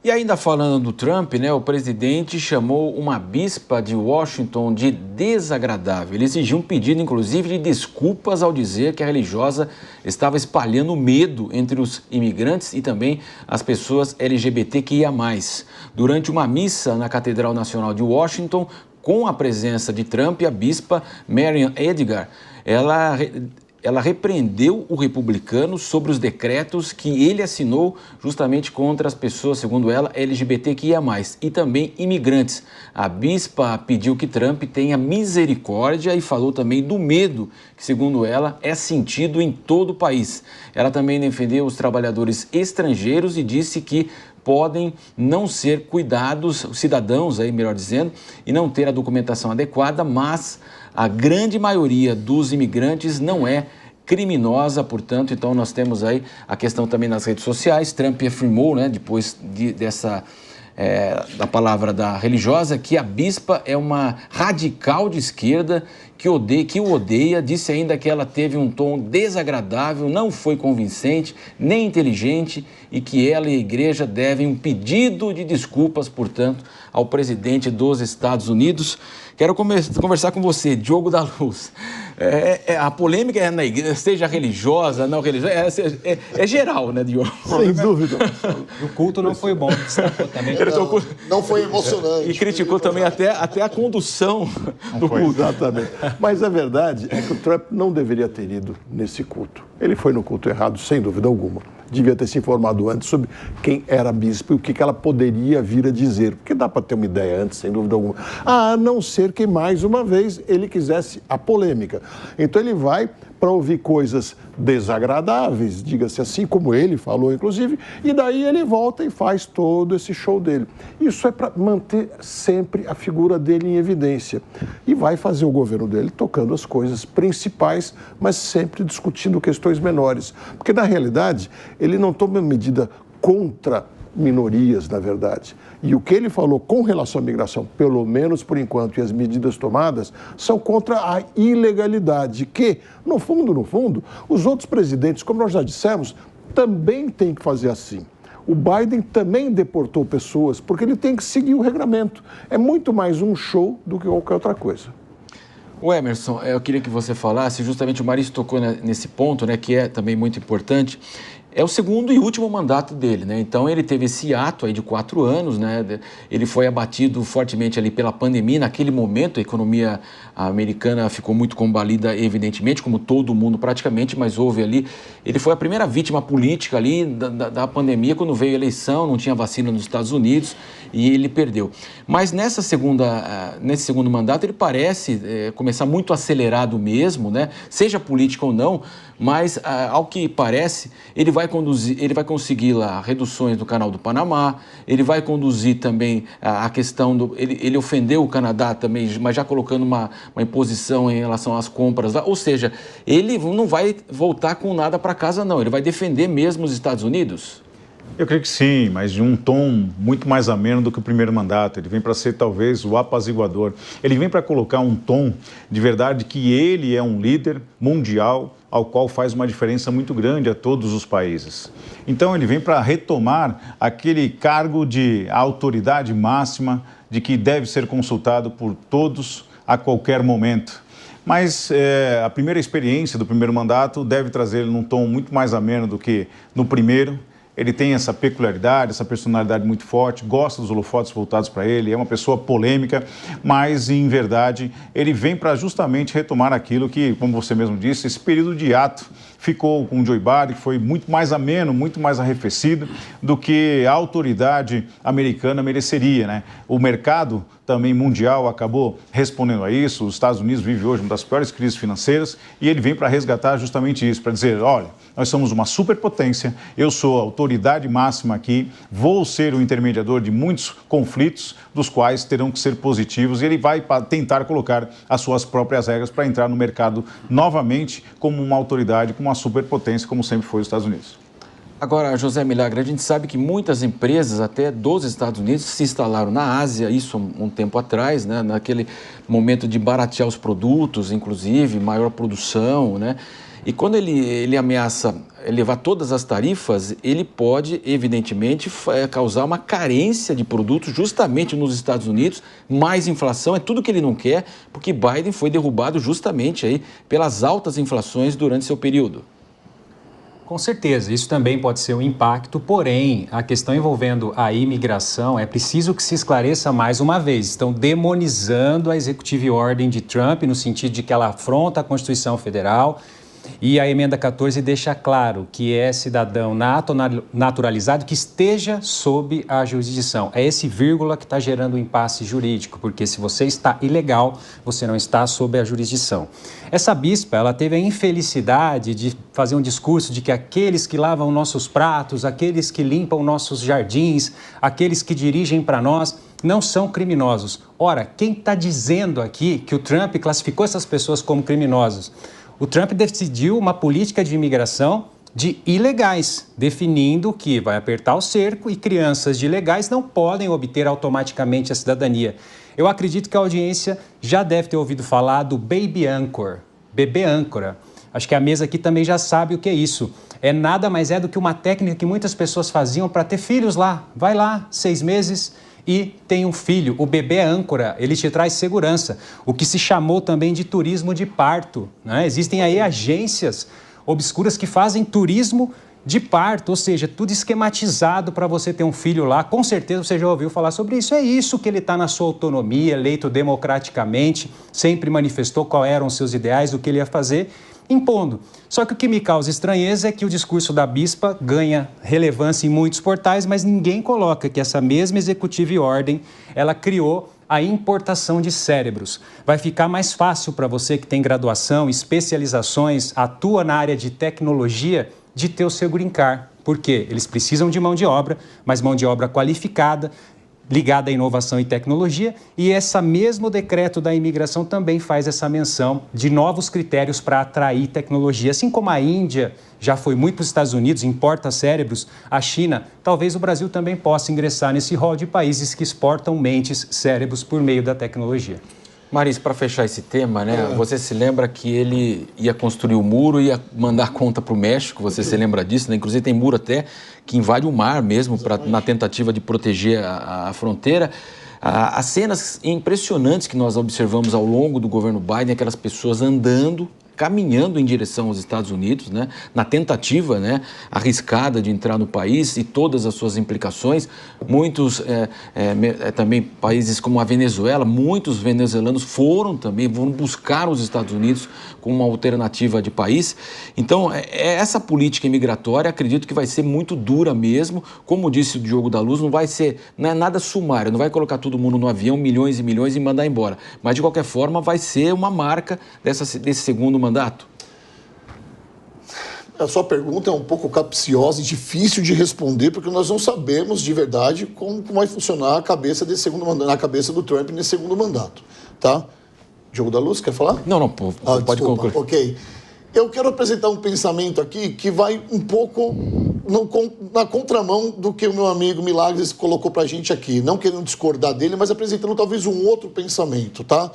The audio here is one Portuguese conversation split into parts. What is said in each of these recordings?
E ainda falando do Trump, né, o presidente chamou uma bispa de Washington de desagradável. Ele exigiu um pedido, inclusive, de desculpas ao dizer que a religiosa estava espalhando medo entre os imigrantes e também as pessoas LGBTQIA+. Durante uma missa na Catedral Nacional de Washington, com a presença de Trump, a bispa Marian Edgar, ela repreendeu o republicano sobre os decretos que ele assinou justamente contra as pessoas, segundo ela, LGBTQIA+, e também imigrantes. A bispa pediu que Trump tenha misericórdia e falou também do medo que, segundo ela, é sentido em todo o país. Ela também defendeu os trabalhadores estrangeiros e disse que podem não ser cuidados, cidadãos, aí, melhor dizendo, e não ter a documentação adequada, mas a grande maioria dos imigrantes não é criminosa, portanto, então nós temos aí a questão também nas redes sociais. Trump afirmou, né, depois da palavra da religiosa, que a bispa é uma radical de esquerda que o odeia, disse ainda que ela teve um tom desagradável, não foi convincente, nem inteligente e que ela e a igreja devem um pedido de desculpas, portanto, ao presidente dos Estados Unidos. Quero conversar com você, Diogo da Luz. A polêmica é na igreja, seja religiosa, não religiosa, é geral, né, Diogo? Sem dúvida. O culto não foi bom. Também. Não foi emocionante. E criticou também até a condução do culto. Exatamente. Mas a verdade é que o Trump não deveria ter ido nesse culto. Ele foi no culto errado, sem dúvida alguma. Devia ter se informado antes sobre quem era a bispa e o que ela poderia vir a dizer. Porque dá para ter uma ideia antes, sem dúvida alguma. A não ser que, mais uma vez, ele quisesse a polêmica. Então ele vai para ouvir coisas desagradáveis, diga-se assim, como ele falou, inclusive, e daí ele volta e faz todo esse show dele. Isso é para manter sempre a figura dele em evidência. E vai fazer o governo dele tocando as coisas principais, mas sempre discutindo questões menores. Porque, na realidade, ele não toma medida contra minorias, na verdade. E o que ele falou com relação à migração, pelo menos por enquanto, e as medidas tomadas, são contra a ilegalidade, que, no fundo, os outros presidentes, como nós já dissemos, também têm que fazer assim. O Biden também deportou pessoas, porque ele tem que seguir o regramento. É muito mais um show do que qualquer outra coisa. O Emerson, eu queria que você falasse, justamente o Maurício tocou nesse ponto, né, que é também muito importante. É o segundo e último mandato dele, né? Então ele teve esse ato aí de 4 anos, né? Ele foi abatido fortemente ali pela pandemia. Naquele momento a economia americana ficou muito combalida, evidentemente, como todo mundo praticamente, mas houve ali... Ele foi a primeira vítima política ali da pandemia, quando veio a eleição, não tinha vacina nos Estados Unidos e ele perdeu. Mas nesse segundo mandato ele parece começar muito acelerado mesmo, né? Seja político ou não, mas ao que parece, ele vai conseguir lá reduções do Canal do Panamá, ele vai conduzir também a questão ele ofendeu o Canadá também, mas já colocando uma imposição em relação às compras lá, ou seja, ele não vai voltar com nada para casa não, ele vai defender mesmo os Estados Unidos? Eu creio que sim, mas de um tom muito mais ameno do que o primeiro mandato. Ele vem para ser talvez o apaziguador. Ele vem para colocar um tom de verdade que ele é um líder mundial ao qual faz uma diferença muito grande a todos os países. Então ele vem para retomar aquele cargo de autoridade máxima de que deve ser consultado por todos a qualquer momento. Mas a primeira experiência do primeiro mandato deve trazer ele num tom muito mais ameno do que no primeiro. Ele tem essa peculiaridade, essa personalidade muito forte, gosta dos holofotes voltados para ele, é uma pessoa polêmica, mas, em verdade, ele vem para justamente retomar aquilo que, como você mesmo disse, esse período de hiato ficou com o Joe Biden, que foi muito mais ameno, muito mais arrefecido do que a autoridade americana mereceria, né? O mercado também mundial acabou respondendo a isso, os Estados Unidos vivem hoje uma das piores crises financeiras e ele vem para resgatar justamente isso, para dizer, olha, nós somos uma superpotência, eu sou a autoridade máxima aqui, vou ser o intermediador de muitos conflitos, dos quais terão que ser positivos, e ele vai tentar colocar as suas próprias regras para entrar no mercado novamente como uma autoridade, como uma superpotência, como sempre foi os Estados Unidos. Agora, José Milagre, a gente sabe que muitas empresas, até dos Estados Unidos, se instalaram na Ásia, isso um tempo atrás, né? Naquele momento de baratear os produtos, inclusive, maior produção, né? E quando ele ameaça elevar todas as tarifas, ele pode, evidentemente, causar uma carência de produtos justamente nos Estados Unidos, mais inflação, é tudo que ele não quer, porque Biden foi derrubado justamente aí pelas altas inflações durante seu período. Com certeza, isso também pode ser um impacto, porém, a questão envolvendo a imigração é preciso que se esclareça mais uma vez. Estão demonizando a Executive Order de Trump no sentido de que ela afronta a Constituição Federal. E a emenda 14 deixa claro que é cidadão naturalizado que esteja sob a jurisdição. É esse vírgula que está gerando um impasse jurídico, porque se você está ilegal, você não está sob a jurisdição. Essa bispa, ela teve a infelicidade de fazer um discurso de que aqueles que lavam nossos pratos, aqueles que limpam nossos jardins, aqueles que dirigem para nós, não são criminosos. Ora, quem está dizendo aqui que o Trump classificou essas pessoas como criminosos? O Trump decidiu uma política de imigração de ilegais, definindo que vai apertar o cerco e crianças de ilegais não podem obter automaticamente a cidadania. Eu acredito que a audiência já deve ter ouvido falar do Baby Anchor, bebê âncora. Acho que a mesa aqui também já sabe o que é isso. É nada mais do que uma técnica que muitas pessoas faziam para ter filhos lá. Vai lá, 6 meses... e tem um filho, o bebê âncora, ele te traz segurança, o que se chamou também de turismo de parto, né? Existem aí agências obscuras que fazem turismo de parto, ou seja, tudo esquematizado para você ter um filho lá. Com certeza você já ouviu falar sobre isso. É isso que ele está na sua autonomia, eleito democraticamente, sempre manifestou quais eram os seus ideais, o que ele ia fazer, impondo. Só que o que me causa estranheza é que o discurso da bispa ganha relevância em muitos portais, mas ninguém coloca que essa mesma Executive Order, ela criou a importação de cérebros. Vai ficar mais fácil para você que tem graduação, especializações, atua na área de tecnologia, de ter o seu green card. Por quê? Eles precisam de mão de obra, mas mão de obra qualificada, ligada à inovação e tecnologia, e esse mesmo decreto da imigração também faz essa menção de novos critérios para atrair tecnologia. Assim como a Índia já foi muito para os Estados Unidos, importa cérebros, a China, talvez o Brasil também possa ingressar nesse rol de países que exportam mentes, cérebros por meio da tecnologia. Maris, para fechar esse tema, né? Você se lembra que ele ia construir o muro e ia mandar conta para o México, você se lembra disso, né? Inclusive tem muro até que invade o mar mesmo, na tentativa de proteger a fronteira. As cenas impressionantes que nós observamos ao longo do governo Biden, aquelas pessoas andando, caminhando em direção aos Estados Unidos, né, na tentativa, né, arriscada de entrar no país e todas as suas implicações. Muitos, também países como a Venezuela, muitos venezuelanos foram buscar os Estados Unidos como uma alternativa de país. Então, essa política imigratória, acredito que vai ser muito dura mesmo. Como disse o Diogo da Luz, não é nada sumário, não vai colocar todo mundo no avião, milhões e milhões, e mandar embora. Mas, de qualquer forma, vai ser uma marca desse segundo mandato. A sua pergunta é um pouco capciosa e difícil de responder, porque nós não sabemos de verdade como vai funcionar a cabeça desse segundo mandato, na cabeça do Trump nesse segundo mandato, tá? Diogo da Luz, quer falar? Não, pode concluir. Ok. Eu quero apresentar um pensamento aqui que vai um pouco na contramão do que o meu amigo Milagres colocou pra gente aqui, não querendo discordar dele, mas apresentando talvez um outro pensamento, tá?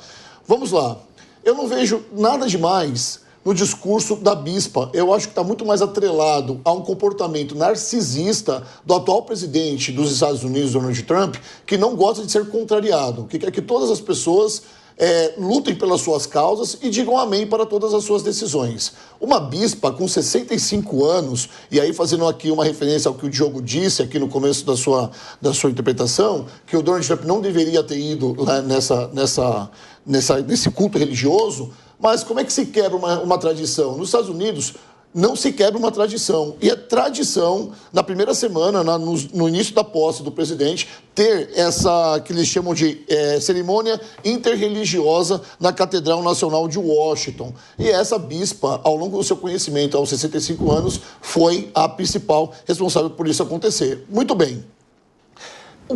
Vamos lá. Eu não vejo nada demais no discurso da bispa. Eu acho que está muito mais atrelado a um comportamento narcisista do atual presidente dos Estados Unidos, Donald Trump, que não gosta de ser contrariado, que quer que todas as pessoas lutem pelas suas causas e digam amém para todas as suas decisões. Uma bispa com 65 anos, e aí fazendo aqui uma referência ao que o Diogo disse aqui no começo da sua interpretação, que o Donald Trump não deveria ter ido lá nesse culto religioso, mas como é que se quebra uma tradição? Nos Estados Unidos, não se quebra uma tradição. E é tradição, na primeira semana, no início da posse do presidente, ter essa que eles chamam de cerimônia interreligiosa na Catedral Nacional de Washington. E essa bispa, ao longo do seu conhecimento, aos 65 anos, foi a principal responsável por isso acontecer. Muito bem.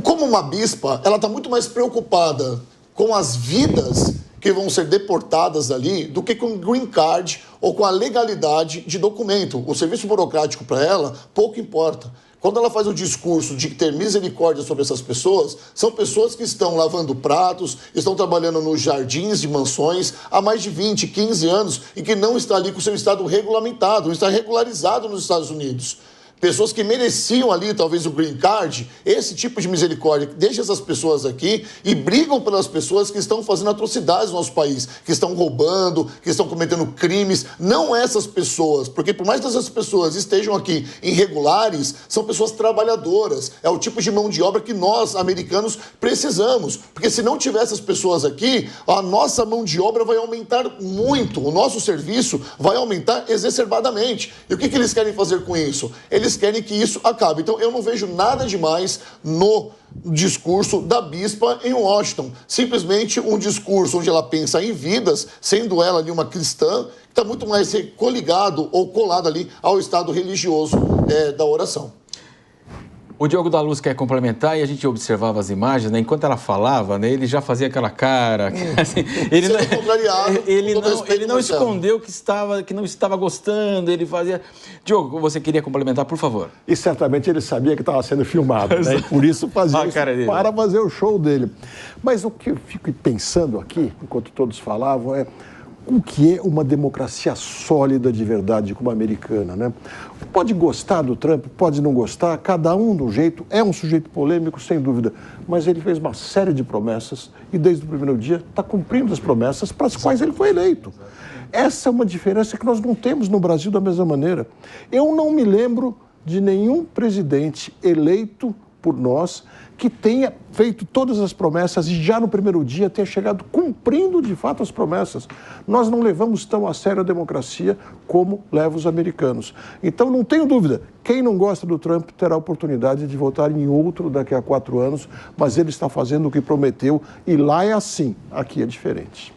Como uma bispa, ela está muito mais preocupada com as vidas que vão ser deportadas ali do que com o green card ou com a legalidade de documento. O serviço burocrático para ela pouco importa. quando ela faz o discurso de ter misericórdia sobre essas pessoas, são pessoas que estão lavando pratos, estão trabalhando nos jardins de mansões há mais de 20, 15 anos e que não está ali com o seu estado regulamentado, não está regularizado nos Estados Unidos. Pessoas que mereciam ali, talvez, o green card, esse tipo de misericórdia, deixa essas pessoas aqui e brigam pelas pessoas que estão fazendo atrocidades no nosso país, que estão roubando, que estão cometendo crimes. Não essas pessoas, porque por mais que essas pessoas estejam aqui irregulares, são pessoas trabalhadoras. É o tipo de mão de obra que nós, americanos, precisamos. Porque se não tiver essas pessoas aqui, a nossa mão de obra vai aumentar muito, o nosso serviço vai aumentar exacerbadamente. E o que eles querem fazer com isso? Eles querem que isso acabe. Então, eu não vejo nada demais no discurso da bispa em Washington. Simplesmente um discurso onde ela pensa em vidas, sendo ela ali uma cristã, que está muito mais coligado ou colado ali ao estado religioso da oração. O Diogo da Luz quer complementar e a gente observava as imagens, né? Enquanto ela falava, né, ele já fazia aquela cara. Assim, ele não escondeu que não estava gostando, ele fazia. Diogo, você queria complementar, por favor? E certamente ele sabia que estava sendo filmado, né? E por isso fazia isso para fazer o show dele. Mas o que eu fico pensando aqui, enquanto todos falavam, é o que é uma democracia sólida de verdade como a americana, né? Pode gostar do Trump, pode não gostar, cada um de um jeito, é um sujeito polêmico, sem dúvida, mas ele fez uma série de promessas e desde o primeiro dia está cumprindo as promessas para as quais ele foi eleito. Essa é uma diferença que nós não temos no Brasil da mesma maneira. Eu não me lembro de nenhum presidente eleito por nós que tenha feito todas as promessas e já no primeiro dia tenha chegado cumprindo de fato as promessas. Nós não levamos tão a sério a democracia como levam os americanos. Então não tenho dúvida, quem não gosta do Trump terá a oportunidade de votar em outro daqui a 4 anos, mas ele está fazendo o que prometeu e lá é assim, aqui é diferente.